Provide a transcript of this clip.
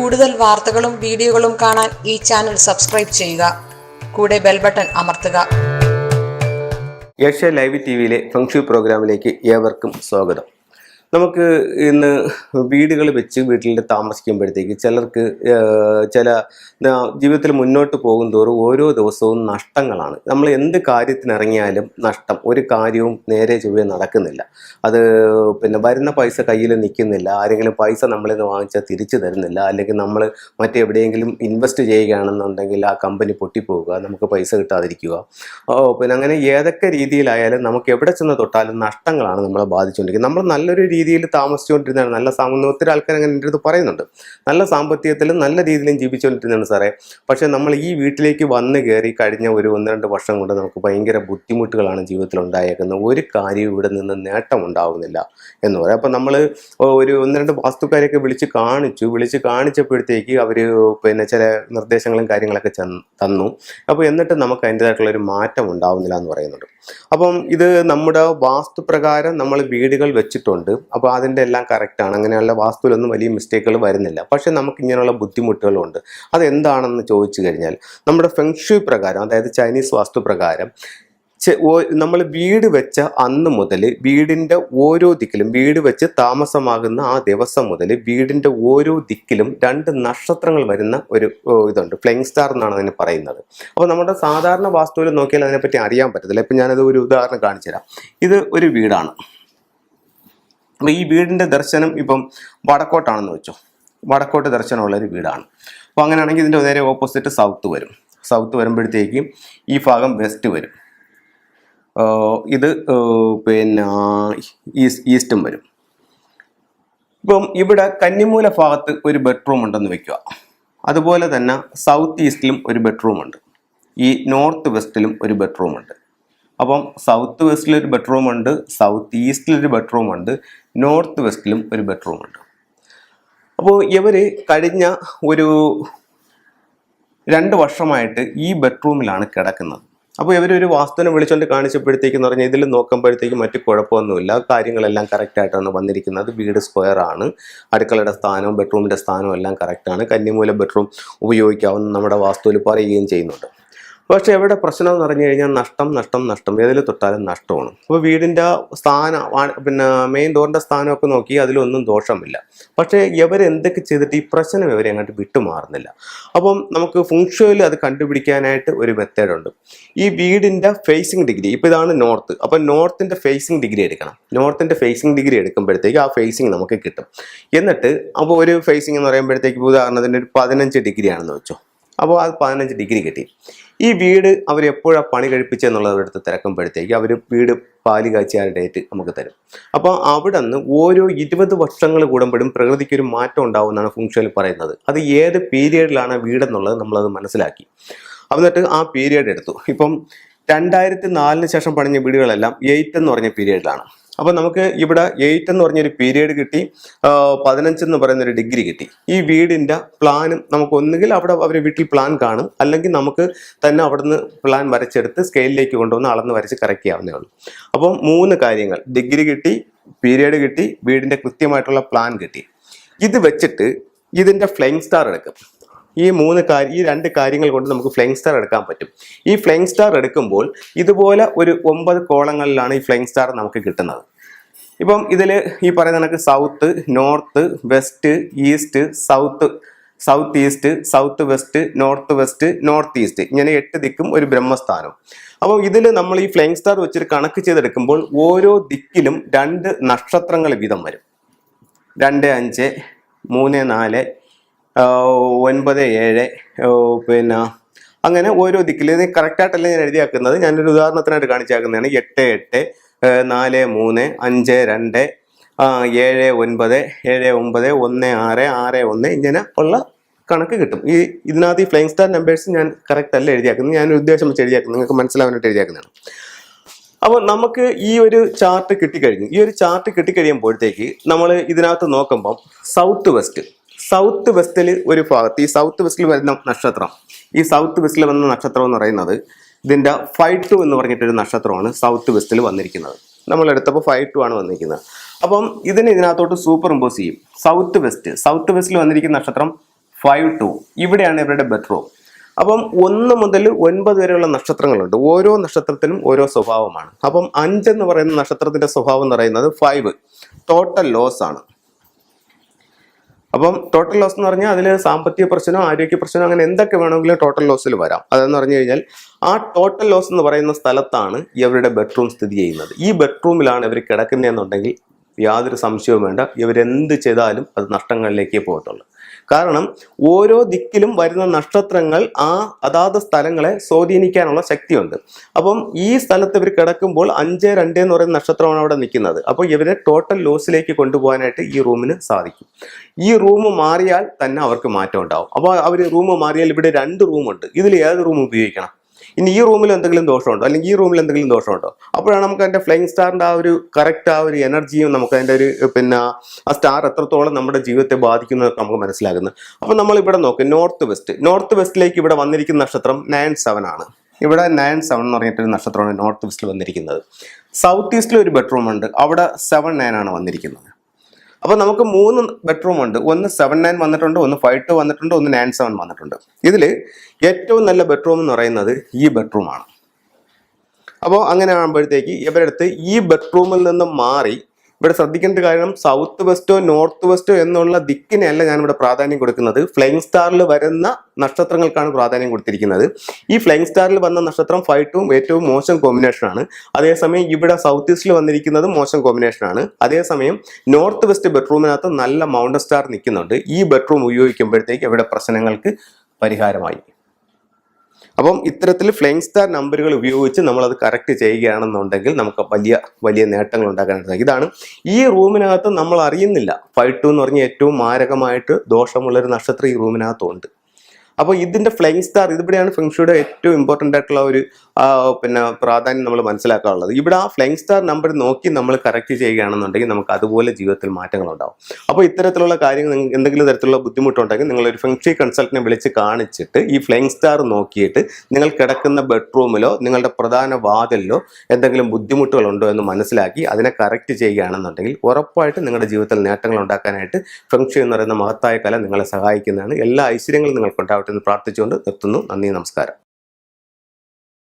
കൂടുതൽ വാർത്തകളും വീഡിയോകളും കാണാൻ ഈ ചാനൽ സബ്സ്ക്രൈബ് ചെയ്യുക. കൂടെ ബെൽ ബട്ടൺ അമർത്തുക. ഏഷ്യ ലൈവ് ടിവിയിലെ ഫെങ്ഷു പ്രോഗ്രാമിലേക്ക് ഏവർക്കും സ്വാഗതം. നമുക്ക് ഇന്ന് വീടുകൾ വെച്ച് വീട്ടിൽ താമസിക്കുമ്പോഴത്തേക്ക് ചിലർക്ക് ചില ജീവിതത്തിൽ മുന്നോട്ട് പോകും തോറും ഓരോ ദിവസവും നഷ്ടങ്ങളാണ്. നമ്മൾ എന്ത് കാര്യത്തിനിറങ്ങിയാലും നഷ്ടം. ഒരു കാര്യവും നേരെ ചൊവ്വേ നടക്കുന്നില്ല. അത് വരുന്ന പൈസ കയ്യിൽ നിൽക്കുന്നില്ല. ആരെങ്കിലും പൈസ നമ്മളിൽ നിന്ന് വാങ്ങിച്ചാൽ തിരിച്ചു തരുന്നില്ല. അല്ലെങ്കിൽ നമ്മൾ മറ്റെവിടെയെങ്കിലും ഇൻവെസ്റ്റ് ചെയ്യുകയാണെന്നുണ്ടെങ്കിൽ ആ കമ്പനി പൊട്ടിപ്പോവുക, നമുക്ക് പൈസ കിട്ടാതിരിക്കുക. അങ്ങനെ ഏതൊക്കെ രീതിയിലായാലും നമുക്ക് എവിടെ ചെന്ന് തൊട്ടാലും നഷ്ടങ്ങളാണ് നമ്മളെ ബാധിച്ചുകൊണ്ടിരിക്കുന്നത്. നമ്മൾ നല്ലൊരു രീതിയിൽ താമസിച്ചുകൊണ്ടിരുന്നതാണ്. നല്ല ഒത്തിരി ആൾക്കാർ അങ്ങനെ എൻ്റെ അടുത്ത് പറയുന്നുണ്ട്. നല്ല സാമ്പത്തികത്തിലും നല്ല രീതിയിലും ജീവിച്ചുകൊണ്ടിരുന്നതാണ് സാറേ. പക്ഷേ നമ്മൾ ഈ വീട്ടിലേക്ക് വന്ന് കയറി കഴിഞ്ഞ ഒരു 1-2 വർഷം കൊണ്ട് നമുക്ക് ഭയങ്കര ബുദ്ധിമുട്ടുകളാണ് ജീവിതത്തിൽ ഉണ്ടായേക്കുന്നത്. ഒരു കാര്യവും ഇവിടെ നിന്ന് നേട്ടം ഉണ്ടാവുന്നില്ല എന്ന് പറയാം. അപ്പം നമ്മൾ ഒരു 1-2 വാസ്തുക്കാരെയൊക്കെ വിളിച്ച് കാണിച്ചപ്പോഴത്തേക്ക് അവർ ചില നിർദ്ദേശങ്ങളും കാര്യങ്ങളൊക്കെ തന്നു. അപ്പോൾ എന്നിട്ട് നമുക്ക് അതിൻ്റേതായിട്ടുള്ളൊരു മാറ്റം ഉണ്ടാവുന്നില്ല എന്ന് പറയുന്നുണ്ട്. അപ്പം ഇത് നമ്മുടെ വാസ്തുപ്രകാരം നമ്മൾ വീടുകൾ വെച്ചിട്ടുണ്ട്. അപ്പോൾ അതിൻ്റെ എല്ലാം കറക്റ്റാണ്. അങ്ങനെയുള്ള വാസ്തുവിലൊന്നും വലിയ മിസ്റ്റേക്കുകൾ വരുന്നില്ല. പക്ഷേ നമുക്ക് ഇങ്ങനെയുള്ള ബുദ്ധിമുട്ടുകളുണ്ട്. അതെന്താണെന്ന് ചോദിച്ചു കഴിഞ്ഞാൽ നമ്മുടെ ഫെങ്ഷു പ്രകാരം, അതായത് ചൈനീസ് വാസ്തു പ്രകാരം നമ്മൾ വീട് വെച്ച അന്ന് മുതൽ വീടിൻ്റെ ഓരോ ദിക്കിലും, വീട് വെച്ച് താമസമാകുന്ന ആ ദിവസം മുതൽ വീടിൻ്റെ ഓരോ ദിക്കിലും 2 നക്ഷത്രങ്ങൾ വരുന്ന ഒരു ഇതുണ്ട്. ഫ്ലൈയിങ് സ്റ്റാർ എന്നാണ് അതിന് പറയുന്നത്. അപ്പോൾ നമ്മുടെ സാധാരണ വാസ്തുവിൽ നോക്കിയാൽ അതിനെപ്പറ്റി അറിയാൻ പറ്റത്തില്ല. ഇപ്പം ഞാനത് ഒരു ഉദാഹരണം കാണിച്ചു തരാം. ഇത് ഒരു വീടാണ്. അപ്പോൾ ഈ വീടിൻ്റെ ദർശനം ഇപ്പം വടക്കോട്ടാണെന്ന് വെച്ചോ. വടക്കോട്ട് ദർശനമുള്ളൊരു വീടാണ്. അപ്പോൾ അങ്ങനെയാണെങ്കിൽ ഇതിൻ്റെ നേരെ ഓപ്പോസിറ്റ് സൗത്ത് വരും. സൗത്ത് വരുമ്പോഴത്തേക്കും ഈ ഭാഗം വെസ്റ്റ് വരും. ഇത് ഈസ്റ്റും വരും. ഇപ്പം ഇവിടെ കന്നിമൂല ഭാഗത്ത് ഒരു ബെഡ്റൂം ഉണ്ടെന്ന് വെക്കുക. അതുപോലെ തന്നെ സൗത്ത് ഈസ്റ്റിലും ഒരു ബെഡ്റൂം ഉണ്ട്. ഈ നോർത്ത് വെസ്റ്റിലും ഒരു ബെഡ്റൂം ഉണ്ട്. അപ്പം സൗത്ത് വെസ്റ്റിലൊരു ബെഡ്റൂം ഉണ്ട്, സൗത്ത് ഈസ്റ്റിലൊരു ബെഡ്റൂം ഉണ്ട്, നോർത്ത് വെസ്റ്റിലും ഒരു ബെഡ്റൂം ഉണ്ട്. അപ്പോൾ ഇവർ കഴിഞ്ഞ ഒരു 2 വർഷമായിട്ട് ഈ ബെഡ്റൂമിലാണ് കിടക്കുന്നത്. അപ്പോൾ ഇവരൊരു വാസ്തുവിനെ വിളിച്ചുകൊണ്ട് കാണിച്ചപ്പോഴത്തേക്കെന്ന് പറഞ്ഞാൽ ഇതിൽ നോക്കുമ്പോഴത്തേക്ക് മറ്റു കുഴപ്പമൊന്നുമില്ല, കാര്യങ്ങളെല്ലാം കറക്റ്റായിട്ടാണ് വന്നിരിക്കുന്നത്. വീട് സ്ക്വയർ ആണ്, അടുക്കളയുടെ സ്ഥാനവും ബെഡ്റൂമിൻ്റെ സ്ഥാനവും എല്ലാം കറക്റ്റാണ്. കന്നിമൂല ബെഡ്റൂം ഉപയോഗിക്കാവുന്ന നമ്മുടെ വാസ്തുവിൽ പറയുകയും ചെയ്യുന്നുണ്ട്. പക്ഷേ എവിടെ പ്രശ്നം എന്ന് പറഞ്ഞു കഴിഞ്ഞാൽ നഷ്ടം ഏതിൽ തൊട്ടാലും നഷ്ടമാണ്. അപ്പോൾ വീടിൻ്റെ സ്ഥാനം, മെയിൻ ഡോറിൻ്റെ സ്ഥാനമൊക്കെ നോക്കി അതിലൊന്നും ദോഷമില്ല. പക്ഷേ ഇവരെന്തൊക്കെ ചെയ്തിട്ട് ഈ പ്രശ്നം ഇവരെ അങ്ങോട്ട് വിട്ടുമാറുന്നില്ല. അപ്പം നമുക്ക് ഫുങ്ഷുവിൽ അത് കണ്ടുപിടിക്കാനായിട്ട് ഒരു മെത്തേഡുണ്ട്. ഈ വീടിൻ്റെ ഫേസിങ് ഡിഗ്രി, ഇപ്പോൾ ഇതാണ് നോർത്ത്. അപ്പം നോർത്തിൻ്റെ ഫേസിങ് ഡിഗ്രി എടുക്കണം. നോർത്തിൻ്റെ ഫേസിങ് ഡിഗ്രി എടുക്കുമ്പോഴത്തേക്ക് ആ ഫേസിങ് നമുക്ക് കിട്ടും. എന്നിട്ട് അപ്പോൾ ഒരു ഫേസിങ് എന്ന് പറയുമ്പോഴത്തേക്ക് ഉദാഹരണത്തിന് ഒരു 15 ഡിഗ്രി ആണെന്ന് വെച്ചോ. അപ്പോൾ അത് 15 ഡിഗ്രി കിട്ടി. ഈ വീട് അവർ എപ്പോഴാണ് പണി കഴിപ്പിച്ചെന്നുള്ളവരെടുത്ത് തിരക്കുമ്പോഴത്തേക്ക് അവർ വീട് പാല് കാച്ചിയ ഡേറ്റ് നമുക്ക് തരും. അപ്പോൾ അവിടെ നിന്ന് ഓരോ 20 വർഷങ്ങൾ കൂടുമ്പോഴും പ്രകൃതിക്കൊരു മാറ്റം ഉണ്ടാവുമെന്നാണ് ഫുങ്ഷുവിൽ പറയുന്നത്. അത് ഏത് പീരിയഡിലാണ് വീടെന്നുള്ളത് നമ്മളത് മനസ്സിലാക്കി. എന്നിട്ട് ആ പീരിയഡ് എടുത്തു. ഇപ്പം 2004 ശേഷം പണിഞ്ഞ വീടുകളെല്ലാം 8 എന്ന് പറഞ്ഞ പീരിയഡിലാണ്. അപ്പോൾ നമുക്ക് ഇവിടെ 8 എന്ന് പറഞ്ഞൊരു പീരിയഡ് കിട്ടി, 15 എന്ന് പറയുന്നൊരു ഡിഗ്രി കിട്ടി. ഈ വീടിൻ്റെ പ്ലാനും നമുക്ക് ഒന്നുകിൽ അവിടെ അവർ വീട്ടിൽ പ്ലാൻ കാണും, അല്ലെങ്കിൽ നമുക്ക് തന്നെ അവിടുന്ന് പ്ലാൻ വരച്ചെടുത്ത് സ്കെയിലിലേക്ക് കൊണ്ടുവന്ന് അളന്ന് വരച്ച് കറക്റ്റ് ചെയ്യാവുന്നേ ഉള്ളൂ. അപ്പം 3 കാര്യങ്ങൾ, ഡിഗ്രി കിട്ടി, പീരിയഡ് കിട്ടി, വീടിൻ്റെ കൃത്യമായിട്ടുള്ള പ്ലാൻ കിട്ടി. ഇത് വെച്ചിട്ട് ഇതിൻ്റെ ഫ്ലൈയിങ് സ്റ്റാർ എടുക്കും. ഈ 2 കാര്യങ്ങൾ കൊണ്ട് നമുക്ക് ഫ്ലൈയിങ് സ്റ്റാർ എടുക്കാൻ പറ്റും. ഈ ഫ്ലൈയിങ് സ്റ്റാർ എടുക്കുമ്പോൾ ഇതുപോലെ ഒരു 9 കോളങ്ങളിലാണ് ഈ ഫ്ലൈയിങ് സ്റ്റാർ നമുക്ക് കിട്ടുന്നത്. ഇപ്പം ഇതിൽ ഈ പറയുന്ന കണക്ക് south, north, west, east, south east, south west, north east, ഇങ്ങനെ 8 ദിക്കും ഒരു ബ്രഹ്മസ്ഥാനം. അപ്പോൾ ഇതിൽ നമ്മൾ ഈ ഫ്ലൈയിങ് സ്റ്റാർ വെച്ചിട്ട് കണക്ക് ചെയ്തെടുക്കുമ്പോൾ ഓരോ ദിക്കിലും 2 നക്ഷത്രങ്ങൾ വീതം വരും. 2, 5, 3, 4, 9, 7, അങ്ങനെ ഓരോ ദിക്കിൽ. ഇത് കറക്റ്റായിട്ടല്ല ഞാൻ എഴുതിയാക്കുന്നത്, ഞാനൊരു ഉദാഹരണത്തിനായിട്ട് കാണിച്ചാക്കുന്നതാണ്. 8, 8, 4, 3, 5, 2, 7, 9, 7, 9, 1, 6, 6, 1 ഇങ്ങനെ ഉള്ള കണക്ക് കിട്ടും. ഇതിനകത്ത് ഈ ഫ്ലൈയിങ് സ്റ്റാർ നമ്പേഴ്സ് ഞാൻ കറക്റ്റ് അല്ല എഴുതിയാക്കുന്നത്, ഞാനൊരു ഉദ്ദേശം വെച്ച് എഴുതിയാക്കുന്നത്, നിങ്ങൾക്ക് മനസ്സിലാവാനായിട്ട് എഴുതിയാക്കുന്നതാണ്. അപ്പോൾ നമുക്ക് ഈ ഒരു ചാർട്ട് കിട്ടിക്കഴിഞ്ഞു. ഈ ഒരു ചാർട്ട് കിട്ടിക്കഴിയുമ്പോഴത്തേക്ക് നമ്മൾ ഇതിനകത്ത് നോക്കുമ്പം സൗത്ത് വെസ്റ്റിൽ ഒരു ഭാഗത്ത്, ഈ സൗത്ത് വെസ്റ്റിൽ വരുന്ന നക്ഷത്രം, ഈ സൗത്ത് വെസ്റ്റിൽ വന്ന നക്ഷത്രം എന്ന് പറയുന്നത് ഇതിൻ്റെ 5-2 എന്ന് പറഞ്ഞിട്ടൊരു നക്ഷത്രമാണ് സൗത്ത് വെസ്റ്റിൽ വന്നിരിക്കുന്നത്. നമ്മളെടുത്തപ്പോൾ 5-2 ആണ് വന്നിരിക്കുന്നത്. അപ്പം ഇതിനകത്തോട്ട് സൂപ്പർ ഇമ്പോസ് ചെയ്യും. സൗത്ത് വെസ്റ്റിൽ വന്നിരിക്കുന്ന നക്ഷത്രം 5-2 ഇവിടെയാണ് ഇവരുടെ ബെഡ്റൂം. അപ്പം 1 മുതൽ 9 വരെയുള്ള നക്ഷത്രങ്ങളുണ്ട്. ഓരോ നക്ഷത്രത്തിനും ഓരോ സ്വഭാവമാണ്. അപ്പം 5 എന്ന് പറയുന്ന നക്ഷത്രത്തിന്റെ സ്വഭാവം എന്ന് പറയുന്നത് 5 ടോട്ടൽ ലോസ് ആണ്. അപ്പം ടോട്ടൽ ലോസ് എന്ന് പറഞ്ഞാൽ അതിൽ സാമ്പത്തിക പ്രശ്നമോ ആരോഗ്യ പ്രശ്നമോ അങ്ങനെ എന്തൊക്കെ വേണമെങ്കിലും ടോട്ടൽ ലോസിൽ വരാം. അതെന്ന് പറഞ്ഞു കഴിഞ്ഞാൽ ആ ടോട്ടൽ ലോസ് എന്ന് പറയുന്ന സ്ഥലത്താണ് ഇവരുടെ ബെഡ്റൂം സ്ഥിതി ചെയ്യുന്നത്. ഈ ബെഡ്റൂമിലാണ് ഇവർ കിടക്കുന്നതെന്നുണ്ടെങ്കിൽ യാതൊരു സംശയവും വേണ്ട, ഇവരെന്ത് ചെയ്താലും അത് നഷ്ടങ്ങളിലേക്കേ പോകത്തുള്ളൂ. കാരണം ഓരോ ദിക്കിലും വരുന്ന നക്ഷത്രങ്ങൾ അതാത് സ്ഥലങ്ങളെ സ്വാധീനിക്കാനുള്ള ശക്തിയുണ്ട്. അപ്പം ഈ സ്ഥലത്ത് ഇവർ കിടക്കുമ്പോൾ 5-2 എന്ന് പറയുന്ന നക്ഷത്രമാണ് അവിടെ നിൽക്കുന്നത്. അപ്പോൾ ഇവരെ ടോട്ടൽ ലോസിലേക്ക് കൊണ്ടുപോകാനായിട്ട് ഈ റൂമിന് സാധിക്കും. ഈ റൂം മാറിയാൽ തന്നെ അവർക്ക് മാറ്റം ഉണ്ടാവും. അപ്പോൾ അവർ റൂം മാറിയാൽ ഇവിടെ 2 റൂമുണ്ട്, ഇതിൽ ഏത് റൂം ഉപയോഗിക്കണം? ഇനി ഈ റൂമിൽ എന്തെങ്കിലും ദോഷമുണ്ടോ, അല്ലെങ്കിൽ ഈ റൂമിൽ എന്തെങ്കിലും ദോഷമുണ്ടോ? അപ്പോഴാണ് നമുക്ക് അതിൻ്റെ ഫ്ലൈയിങ് സ്റ്റാറിൻ്റെ ആ ഒരു കറക്റ്റ് ആ ഒരു എനർജിയും നമുക്ക് അതിൻ്റെ ഒരു ആ സ്റ്റാർ എത്രത്തോളം നമ്മുടെ ജീവിതത്തെ ബാധിക്കുന്നതൊക്കെ നമുക്ക് മനസ്സിലാകുന്നത്. അപ്പോൾ നമ്മൾ ഇവിടെ നോക്കും നോർത്ത് വെസ്റ്റിലേക്ക് ഇവിടെ വന്നിരിക്കുന്ന നക്ഷത്രം 9-7 ആണ്. ഇവിടെ 9-7 എന്ന് പറഞ്ഞിട്ടൊരു നക്ഷത്രമാണ് നോർത്ത് വെസ്റ്റിൽ വന്നിരിക്കുന്നത്. സൗത്ത് ഈസ്റ്റിൽ ഒരു ബെഡ്റൂം ഉണ്ട്, അവിടെ 7-9 ആണ് വന്നിരിക്കുന്നത്. അപ്പോൾ നമുക്ക് 3 ബെഡ്റൂം ഉണ്ട്. ഒന്ന് 7-9 വന്നിട്ടുണ്ട്, ഒന്ന് 5-2 വന്നിട്ടുണ്ട്, ഒന്ന് 9-7 വന്നിട്ടുണ്ട്. ഇതിൽ ഏറ്റവും നല്ല ബെഡ്റൂം എന്ന് പറയുന്നത് ഈ ബെഡ്റൂമാണ്. അപ്പോൾ അങ്ങനെ ആകുമ്പോഴത്തേക്ക് ഇവരുടെ അടുത്ത് ഈ ബെഡ്റൂമിൽ നിന്ന് മാറി ഇവിടെ ശ്രദ്ധിക്കേണ്ട കാര്യം സൗത്ത് വെസ്റ്റോ നോർത്ത് വെസ്റ്റോ എന്നുള്ള ദിക്കിനെയല്ല ഞാനിവിടെ പ്രാധാന്യം കൊടുക്കുന്നത്. ഫ്ലൈയിങ് സ്റ്റാറിൽ വരുന്ന നക്ഷത്രങ്ങൾക്കാണ് പ്രാധാന്യം കൊടുത്തിരിക്കുന്നത്. ഈ ഫ്ലൈയിങ് സ്റ്റാറിൽ വന്ന നക്ഷത്രം 5-2 ഏറ്റവും മോശം കോമ്പിനേഷനാണ്. അതേസമയം ഇവിടെ സൗത്ത് ഈസ്റ്റിൽ വന്നിരിക്കുന്നത് മോശം കോമ്പിനേഷനാണ്. അതേസമയം നോർത്ത് വെസ്റ്റ് ബെഡ്റൂമിനകത്ത് നല്ല മൗണ്ടൻ സ്റ്റാർ നിൽക്കുന്നുണ്ട്. ഈ ബെഡ്റൂം ഉപയോഗിക്കുമ്പോഴത്തേക്ക് ഇവിടെ പ്രശ്നങ്ങൾക്ക് പരിഹാരമായി. അപ്പം ഇത്തരത്തിൽ ഫ്ലൈയിങ് സ്റ്റാർ നമ്പറുകൾ ഉപയോഗിച്ച് നമ്മളത് കറക്റ്റ് ചെയ്യുകയാണെന്നുണ്ടെങ്കിൽ നമുക്ക് വലിയ വലിയ നേട്ടങ്ങൾ ഉണ്ടാക്കാനായിട്ട് സാധിക്കും. ഇതാണ് ഈ റൂമിനകത്ത് നമ്മൾ അറിയുന്നില്ല. 5-2 എന്ന് പറഞ്ഞാൽ ഏറ്റവും മാരകമായിട്ട് ദോഷമുള്ളൊരു നക്ഷത്രം ഈ റൂമിനകത്തുണ്ട്. അപ്പോൾ ഇതിൻ്റെ ഫ്ലൈയിങ് സ്റ്റാർ ഇതിവിടെയാണ് ഫെങ്ഷുയുടെ ഏറ്റവും ഇമ്പോർട്ടൻ്റ് ആയിട്ടുള്ള ഒരു പ്രാധാന്യം നമ്മൾ മനസ്സിലാക്കാനുള്ളത്. ഇവിടെ ആ ഫ്ലൈയിങ് സ്റ്റാർ നമ്പർ നോക്കി നമ്മൾ കറക്റ്റ് ചെയ്യുകയാണെന്നുണ്ടെങ്കിൽ നമുക്ക് അതുപോലെ ജീവിതത്തിൽ മാറ്റങ്ങൾ ഉണ്ടാവും. അപ്പോൾ ഇത്തരത്തിലുള്ള കാര്യങ്ങൾ എന്തെങ്കിലും തരത്തിലുള്ള ബുദ്ധിമുട്ടുണ്ടെങ്കിൽ നിങ്ങളൊരു ഫെങ്ഷി കൺസൾട്ടിനെ വിളിച്ച് കാണിച്ചിട്ട് ഈ ഫ്ലൈയിങ് സ്റ്റാർ നോക്കിയിട്ട് നിങ്ങൾ കിടക്കുന്ന ബെഡ്റൂമിലോ നിങ്ങളുടെ പ്രധാന വാതിലിലോ എന്തെങ്കിലും ബുദ്ധിമുട്ടുകളുണ്ടോ എന്ന് മനസ്സിലാക്കി അതിനെ കറക്റ്റ് ചെയ്യുകയാണെന്നുണ്ടെങ്കിൽ ഉറപ്പായിട്ട് നിങ്ങളുടെ ജീവിതത്തിൽ നേട്ടങ്ങൾ ഉണ്ടാക്കാനായിട്ട് ഫെങ്ഷി എന്ന് പറയുന്ന മഹത്തായ കല നിങ്ങളെ സഹായിക്കുന്നതാണ്. എല്ലാ ഐശ്വര്യങ്ങളും നിങ്ങൾക്കുണ്ടാവട്ടെ എന്ന് പ്രാർത്ഥിച്ചുകൊണ്ട് നിർത്തുന്നു. നന്ദി, നമസ്കാരം.